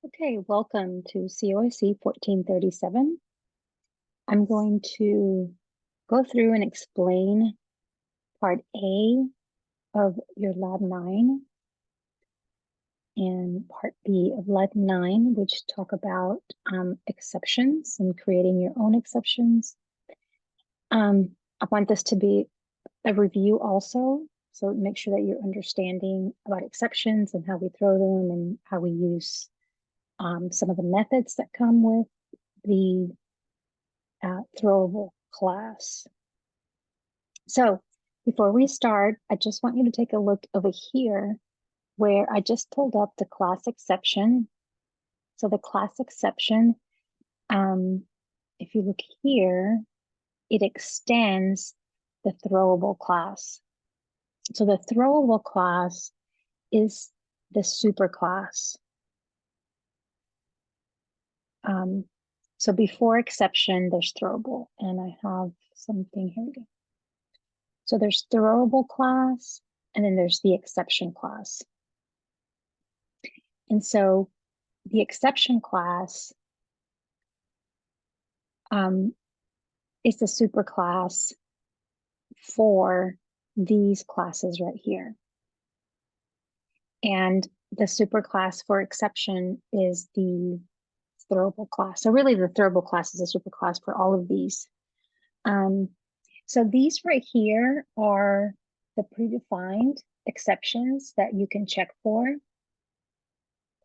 Okay, welcome to COIC 1437. I'm going to go through and explain part A of your Lab 9 and part B of Lab 9, which talk about exceptions and creating your own exceptions. I want this to be a review also, so make sure that you're understanding about exceptions and how we throw them and how we use some of the methods that come with the throwable class. So before we start, I just want you to take a look over here where I just pulled up the class exception. So the class exception, if you look here, it extends the throwable class. So the throwable class is the superclass. So before exception, there's throwable, and I have something here. We go. So there's throwable class, and then there's the exception class. And so the exception class is the superclass for these classes right here. And the superclass for exception is the throwable class. So really the throwable class is a superclass for all of these. So these right here are the predefined exceptions that you can check for.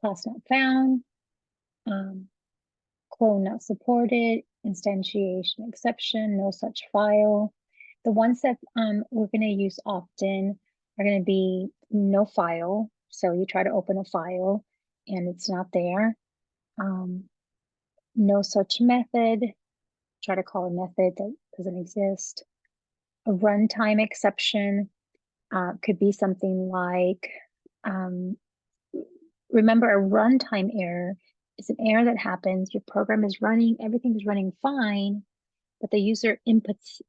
Class not found, clone not supported, instantiation exception, no such file. The ones that we're going to use often are going to be no file. So you try to open a file and it's not there. No such method. Try to call a method that doesn't exist. A runtime exception could be something like, remember, a runtime error is an error that happens. Your program is running, everything is running fine, but the user inputs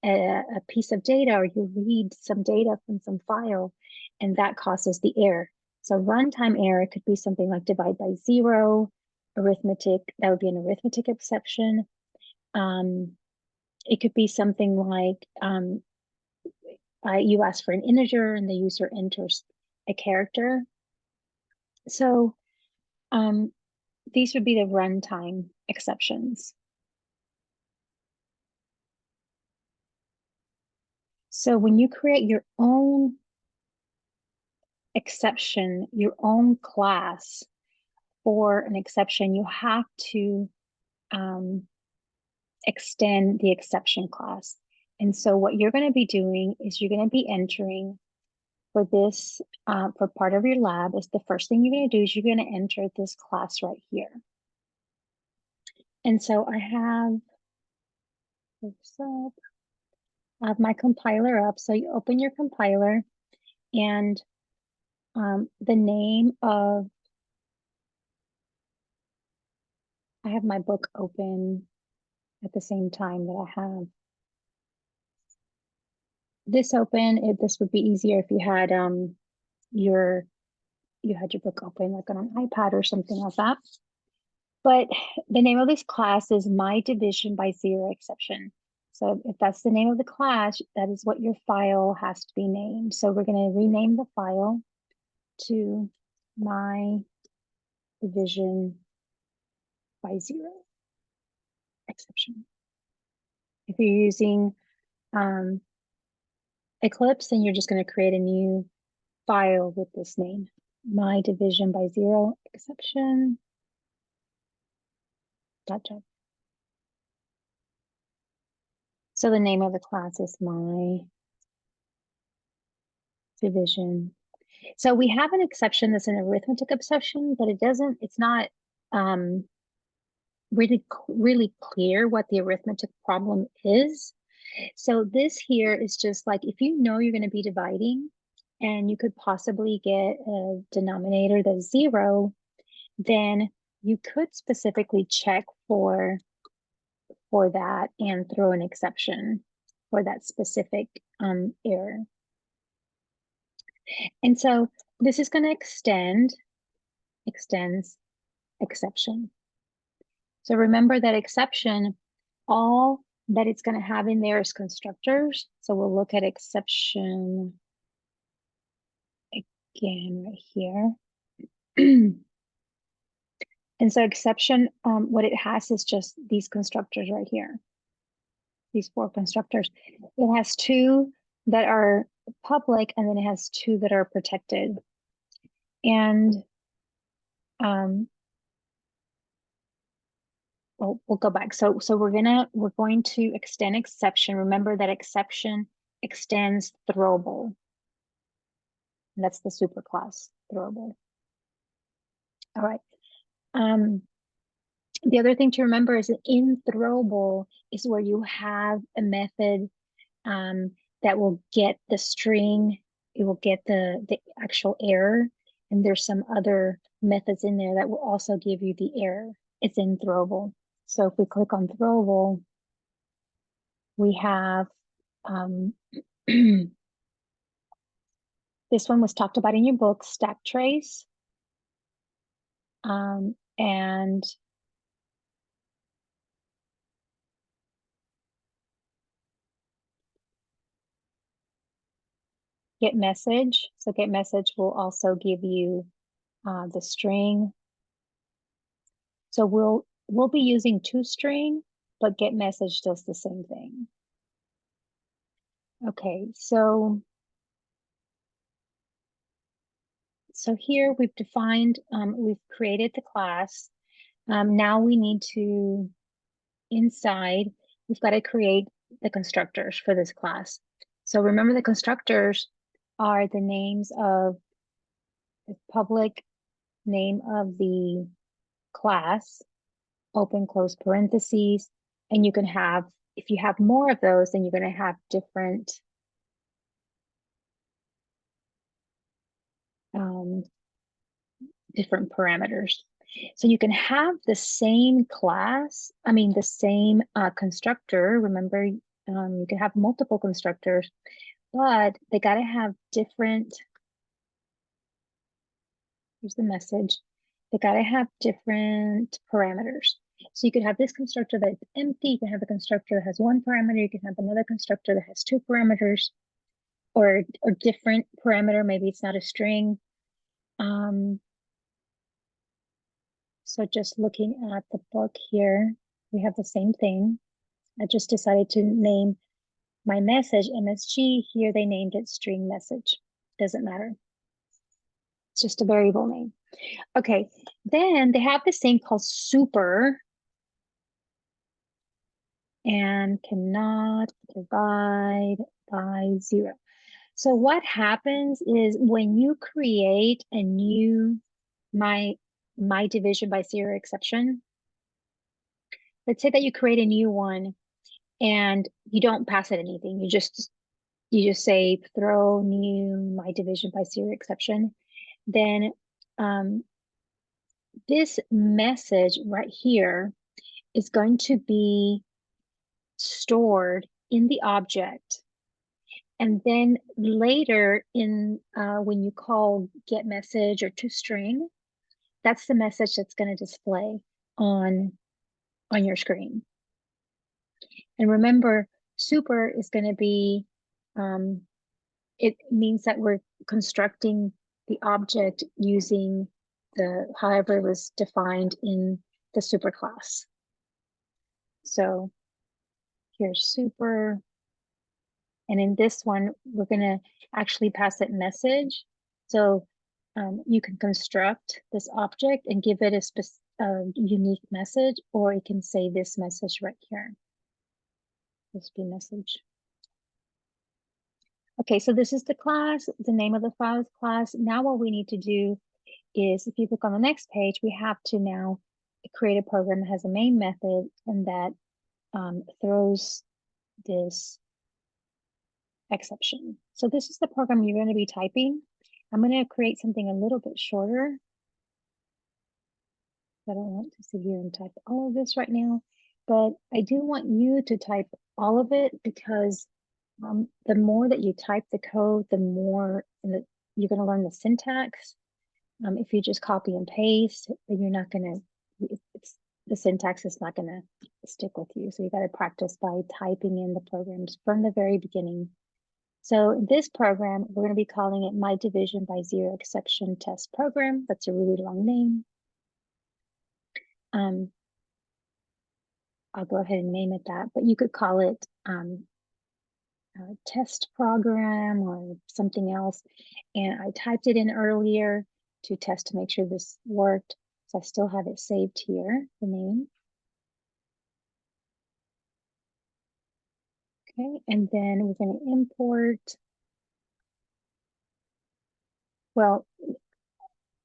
a piece of data, or you read some data from some file, and that causes the error. So runtime error could be something like divide by 0, arithmetic, that would be an arithmetic exception. It could be something like you ask for an integer and the user enters a character. So these would be the runtime exceptions. So when you create your own exception, your own class for an exception, you have to extend the exception class. And so what you're going to be doing is you're going to be entering for this, for part of your lab, is the first thing you're going to do is you're going to enter this class right here. And so I have my compiler up. So you open your compiler, and the name of, I have my book open at the same time that I have this open. This would be easier if you had your book open like on an iPad or something like that. But the name of this class is My Division by Zero Exception. So if that's the name of the class, that is what your file has to be named. So we're going to rename the file to My Division by Zero Exception. If you're using Eclipse, then you're just going to create a new file with this name, My Division by Zero Exception. .java. So the name of the class is My Division. So we have an exception that's an arithmetic exception, but it's not really clear what the arithmetic problem is. So this here is just like, if you know you're going to be dividing and you could possibly get a denominator that's 0, then you could specifically check for that and throw an exception for that specific error. And so this is going to extends exception. So remember that exception, all that it's going to have in there is constructors. So we'll look at exception again right here. And so exception, what it has is just these constructors right here. These 4 constructors. It has 2 that are public, and then it has 2 that are protected. And we'll go back. So we're going to extend exception. Remember that exception extends throwable. And that's the superclass throwable. All right. The other thing to remember is that in throwable is where you have a method that will get the string, it will get the actual error, and there's some other methods in there that will also give you the error. It's in throwable. So if we click on throwable, we have this one was talked about in your book, stack trace, and get message. So get message will also give you the string. So we'll be using toString, but get message does the same thing. Okay, so here we've defined, we've created the class. Now we need to, inside, we've got to create the constructors for this class. So remember, the constructors are the names of the public name of the class, open, close parentheses, and you can have, if you have more of those, then you're going to have different different parameters. So you can have the same class, the same constructor. Remember, you can have multiple constructors, but they got to have different, here's the message, they got to have different parameters. So you could have this constructor that's empty, you can have a constructor that has 1 parameter, you can have another constructor that has 2 parameters, or different parameter, maybe it's not a string. So just looking at the book here, we have the same thing. I just decided to name my message MSG. Here they named it string message. Doesn't matter. It's just a variable name. Okay, then they have this thing called super and cannot divide by 0. So what happens is when you create a new my division by 0 exception, let's say that you create a new one and you don't pass it anything. You just say throw new my division by 0 exception. Then this message right here is going to be stored in the object. And then later in when you call get message or toString, that's the message that's going to display on your screen. And remember, super is going to be, it means that we're constructing the object using however it was defined in the superclass. So here's super. And in this one, we're going to actually pass it message. So you can construct this object and give it a unique message, or it can say this message right here. This be message. Okay, so this is the class. The name of the file is class. Now what we need to do is, if you look on the next page, we have to now create a program that has a main method and that throws this exception. So this is the program you're going to be typing. I'm going to create something a little bit shorter. I don't want to sit here and type all of this right now, but I do want you to type all of it, because the more that you type the code, the more you're going to learn the syntax. If you just copy and paste, then you're not going to it's the syntax is not going to stick with you. So you got to practice by typing in the programs from the very beginning. So this program, we're going to be calling it My Division by Zero Exception Test Program. That's a really long name. I'll go ahead and name it that, but you could call it a test program or something else. And I typed it in earlier to test to make sure this worked. So I still have it saved here, the name. Okay, and then we're going to import. Well,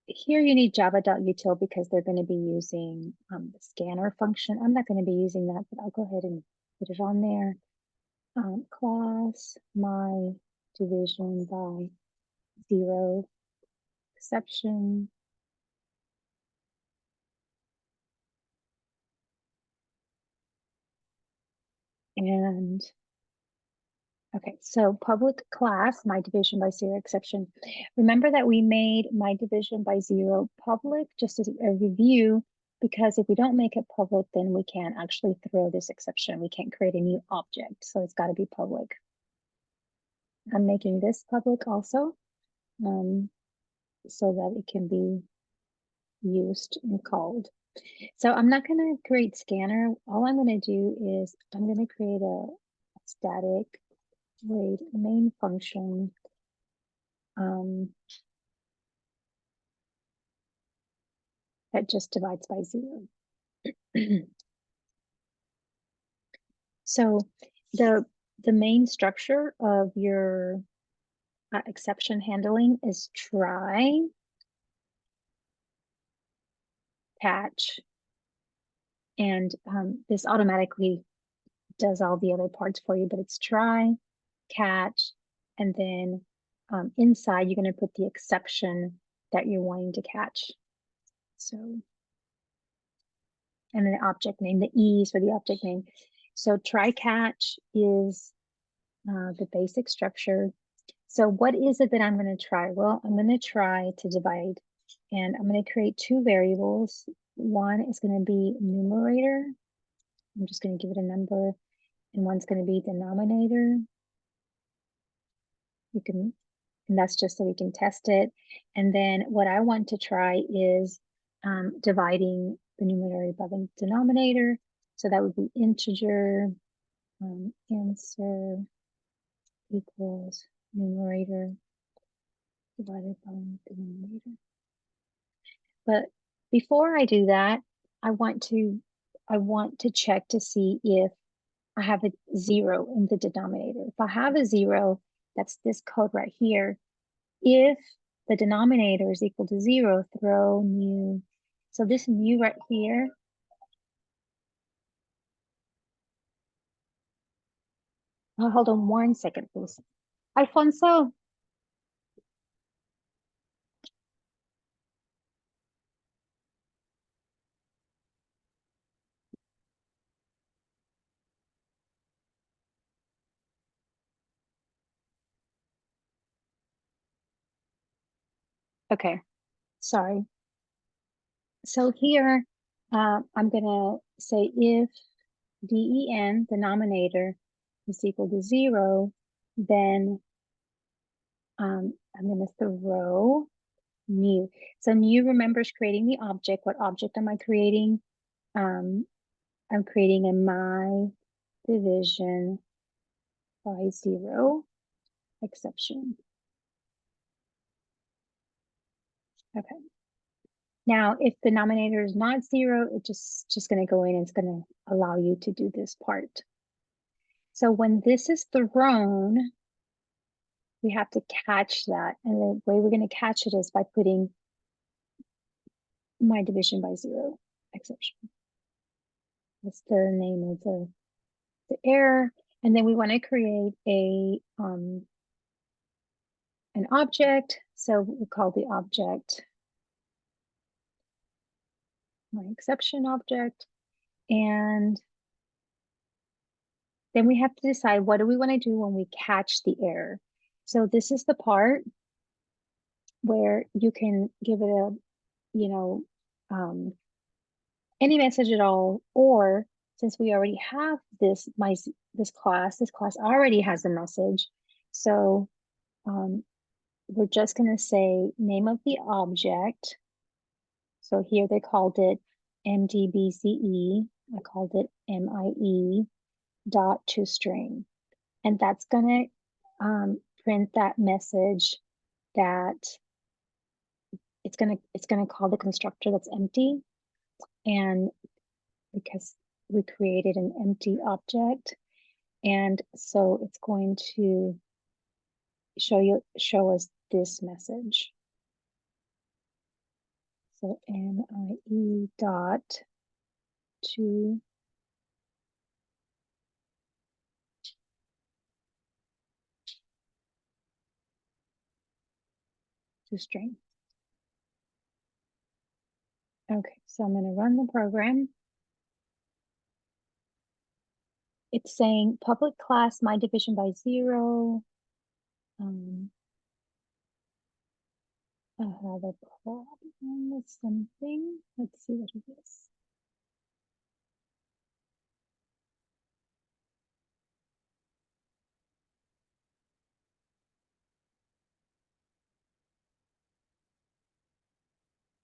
here you need java.util because they're going to be using the scanner function. I'm not going to be using that, but I'll go ahead and put it on there. Class my division by zero exception. And okay, so public class, my division by zero exception. Remember that we made my division by zero public, just as a review, because if we don't make it public, then we can't actually throw this exception. We can't create a new object, so it's got to be public. I'm making this public also, so that it can be used and called. So I'm not going to create scanner. All I'm going to do is I'm going to create a static void main function that just divides by zero. So the main structure of your exception handling is try, catch, and this automatically does all the other parts for you, but it's try, catch, and then inside you're going to put the exception that you're wanting to catch. So, and then the object name, the E's for the object name. So try catch is the basic structure. So what is it that I'm going to try? Well, I'm going to try to divide, and I'm going to create two variables. One is going to be numerator. I'm just going to give it a number, and one's going to be denominator. You can, and that's just so we can test it. And then what I want to try is dividing the numerator by the denominator. So that would be integer answer equals numerator divided by denominator. But before I do that, I want to check to see if I have a zero in the denominator. If I have a zero, that's this code right here. If the denominator is equal to zero, throw new. So this new right here. Oh, hold on 1 second, please. Alfonso. Okay, sorry. So here, I'm gonna say if den, denominator, is equal to zero, then I'm gonna throw new. So new remembers creating the object. What object am I creating? I'm creating a my division by zero exception. Okay. Now, if the denominator is not zero, it's just going to go in and it's going to allow you to do this part. So when this is thrown, we have to catch that. And the way we're going to catch it is by putting my division by zero exception. That's the name of the error. And then we want to create an object. So we call the object my exception object. And then we have to decide what do we want to do when we catch the error. So this is the part where you can give it a, any message at all, or since we already have this class already has a message. So we're just going to say name of the object. So here they called it MDBCE. I called it MIE dot toString. And that's going to print that message that it's going to call the constructor that's empty. And because we created an empty object, and so it's going to show us this message. So MIE dot to string. Okay, so I'm going to run the program. It's saying public class my division by 0. I have a problem with something. Let's see what it is.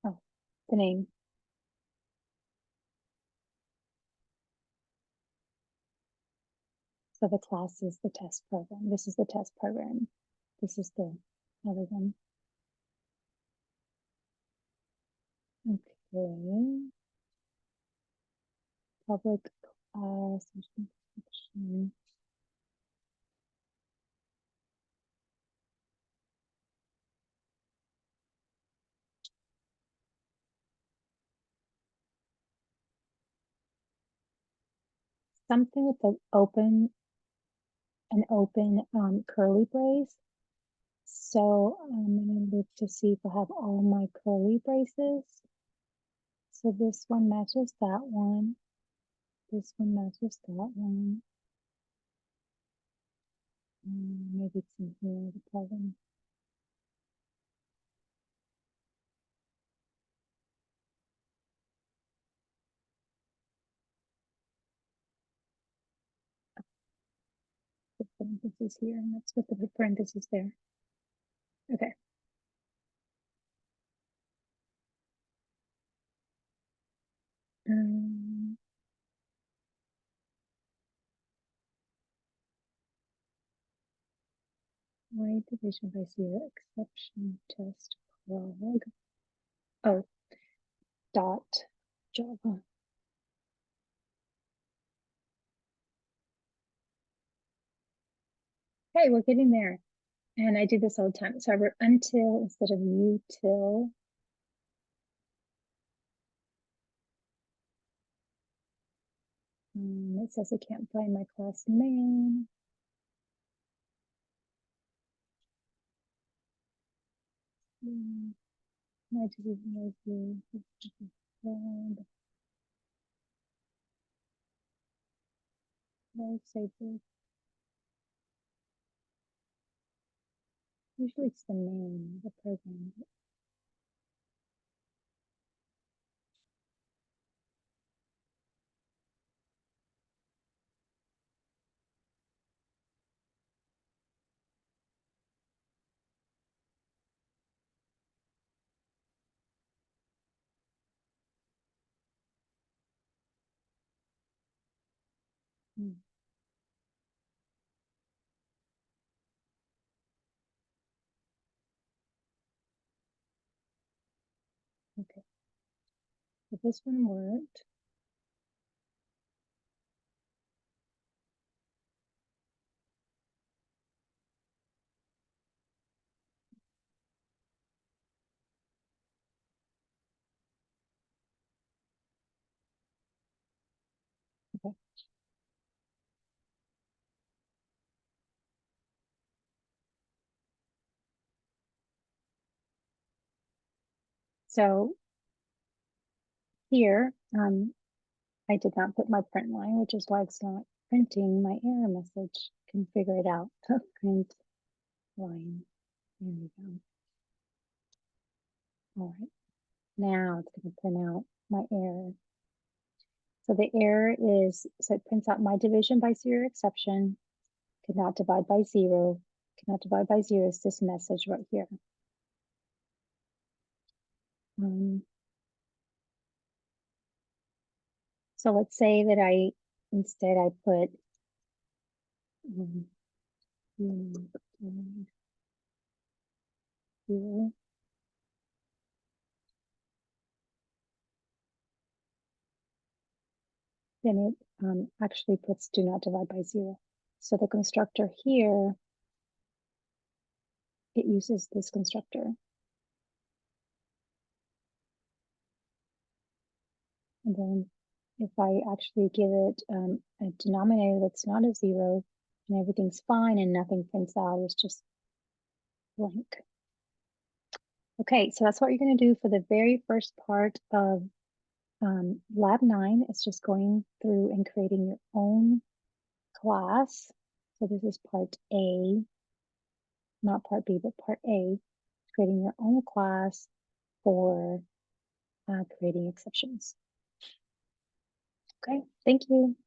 Oh, the name. So the class is the test program. This is the test program. This is the other one. Okay. Public class. Something with an open curly brace. So I'm going to look to see if I have all my curly braces. So this one matches that one. This one matches that one. Maybe it's in here, the problem. The parentheses here, and that's what the parentheses there. Okay. Write division by 0 exception test log. Oh, dot Java. Hey, we're getting there. And I do this all the time. So I wrote until instead of util. It says I can't find my class main. My division was the save this. Usually it's the name of the program. Okay, so this one worked. Okay. So here, I did not put my print line, which is why it's not printing my error message. Can figure it out. Print line. There we go. All right. Now it's going to print out my error. So the error is, so it prints out my division by zero exception, cannot divide by zero, cannot divide by zero is this message right here. So let's say that instead I put zero. Then it actually puts do not divide by zero. So the constructor here, it uses this constructor. And then if I actually give it a denominator that's not a zero, and everything's fine and nothing prints out, it's just blank. Okay, so that's what you're going to do for the very first part of Lab 9. It's just going through and creating your own class. So this is part A, not part B, but part A, creating your own class for creating exceptions. Okay, thank you.